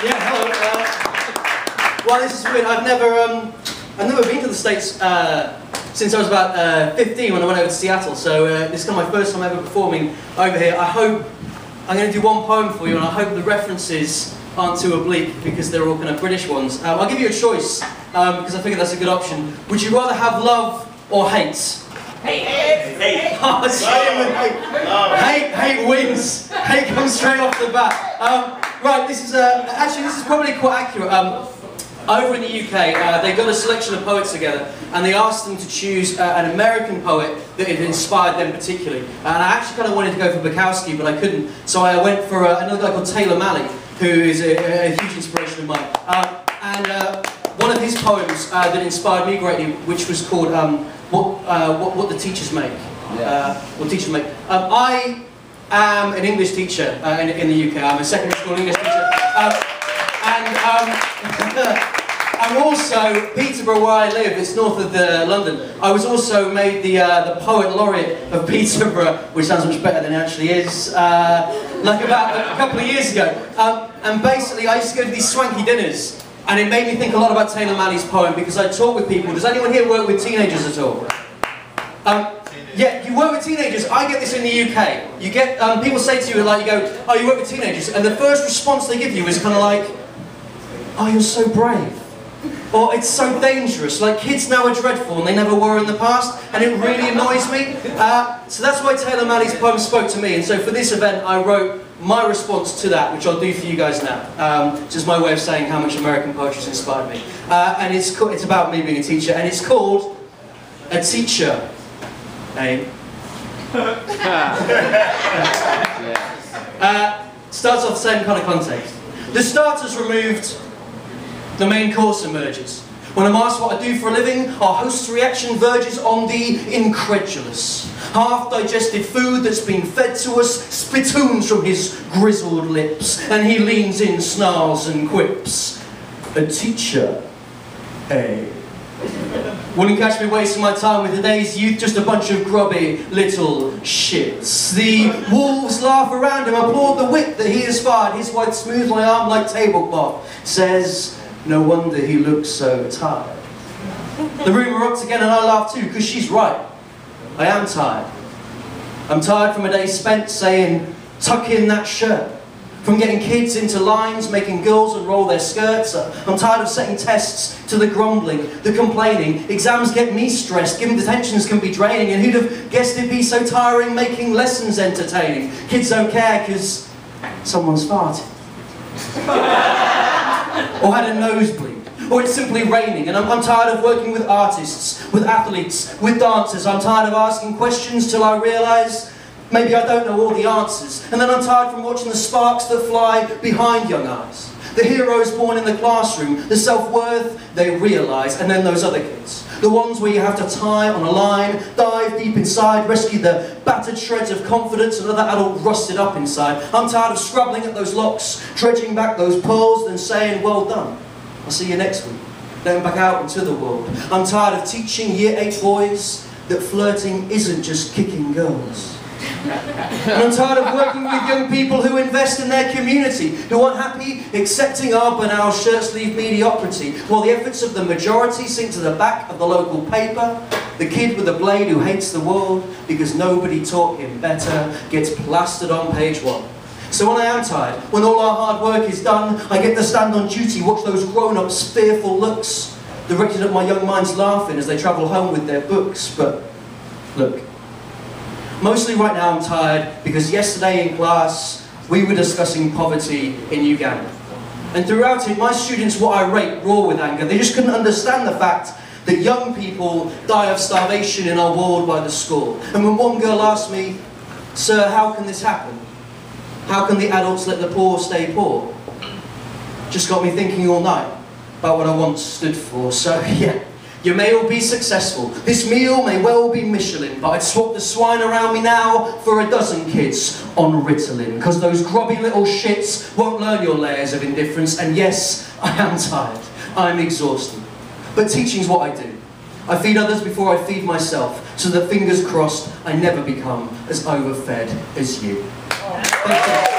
Yeah, hello. Well, this is weird. I've never been to the States since I was about 15 when I went over to Seattle. So this is kind of my first time ever performing over here. I hope I'm going to do one poem for you, and I hope the references aren't too oblique because they're all kind of British ones. I'll give you a choice because I figure that's a good option. Would you rather have love or hate? Hate. Oh, hate wins. Hate comes straight off the bat. Right, this is actually this is probably quite accurate. Over in the UK, they got a selection of poets together, and they asked them to choose an American poet that had inspired them particularly. And I actually kind of wanted to go for Bukowski, but I couldn't. So I went for another guy called Taylor Malley, who is a huge inspiration of mine. And one of his poems that inspired me greatly, which was called What the Teachers Make. What teachers make. I am an English teacher in the UK. I'm a secondary school English teacher. I'm also, Peterborough where I live, it's north of London. I was also made the Poet Laureate of Peterborough, which sounds much better than it actually is, like about a couple of years ago. And basically I used to go to these swanky dinners, and it made me think a lot about Taylor Malley's poem because I talk with people. Does anyone here work with teenagers at all? Yeah, you work with teenagers. I get this in the UK. You get, people say to you, like, you go, oh, you work with teenagers, and the first response they give you is kind of like, oh, you're so brave. Or it's so dangerous. Like, kids now are dreadful and they never were in the past, and it really annoys me. So that's why Taylor Malley's poem spoke to me, and so for this event I wrote my response to that, which I'll do for you guys now. Just my way of saying how much American poetry's inspired me. And it's about me being a teacher, and it's called A Teacher. Starts off the same kind of context. The starter's removed, the main course emerges. When I'm asked what I do for a living, our host's reaction verges on the incredulous. Half-digested food that's been fed to us spittoons from his grizzled lips, and he leans in, snarls and quips. A teacher, Wouldn't catch me wasting my time with today's youth, just a bunch of grubby little shits. The wolves laugh around him, applaud the wit that he has fired. His wife smooths my arm like tablecloth, says, no wonder he looks so tired. The room erupts again and I laugh too, because she's right. I am tired. I'm tired from a day spent saying, tuck in that shirt. From getting kids into lines, making girls unroll their skirts. I'm tired of setting tests to the grumbling, the complaining. Exams get me stressed, giving detentions can be draining. And who'd have guessed it'd be so tiring, making lessons entertaining? Kids don't care because someone's farted. Or had a nosebleed. Or it's simply raining. And I'm tired of working with artists, with athletes, with dancers. I'm tired of asking questions till I realise maybe I don't know all the answers. And then I'm tired from watching the sparks that fly behind young eyes. The heroes born in the classroom, the self-worth they realise, and then those other kids. The ones where you have to tie on a line, dive deep inside, rescue the battered shreds of confidence, another adult rusted up inside. I'm tired of scrubbling at those locks, dredging back those pearls, then saying, well done. I'll see you next week. Then back out into the world. I'm tired of teaching Year 8 boys that flirting isn't just kicking girls. And I'm tired of working with young people who invest in their community, who aren't happy accepting our banal shirt-sleeve mediocrity, while the efforts of the majority sink to the back of the local paper. The kid with the blade who hates the world because nobody taught him better gets plastered on page 1. So when I am tired, when all our hard work is done, I get to stand on duty, watch those grown-ups' fearful looks, directed at my young minds laughing as they travel home with their books. But look, mostly right now I'm tired because yesterday in class we were discussing poverty in Uganda. And throughout it, my students were irate, raw with anger. They just couldn't understand the fact that young people die of starvation in our world by the score. And when one girl asked me, sir, how can this happen? How can the adults let the poor stay poor? Just got me thinking all night about what I once stood for. So yeah, you may all be successful. This meal may well be Michelin, but I'd swap the swine around me now for a dozen kids on Ritalin. Because those grubby little shits won't learn your layers of indifference. And yes, I am tired. I'm exhausted. But teaching's what I do. I feed others before I feed myself, so that fingers crossed I never become as overfed as you. Thank you.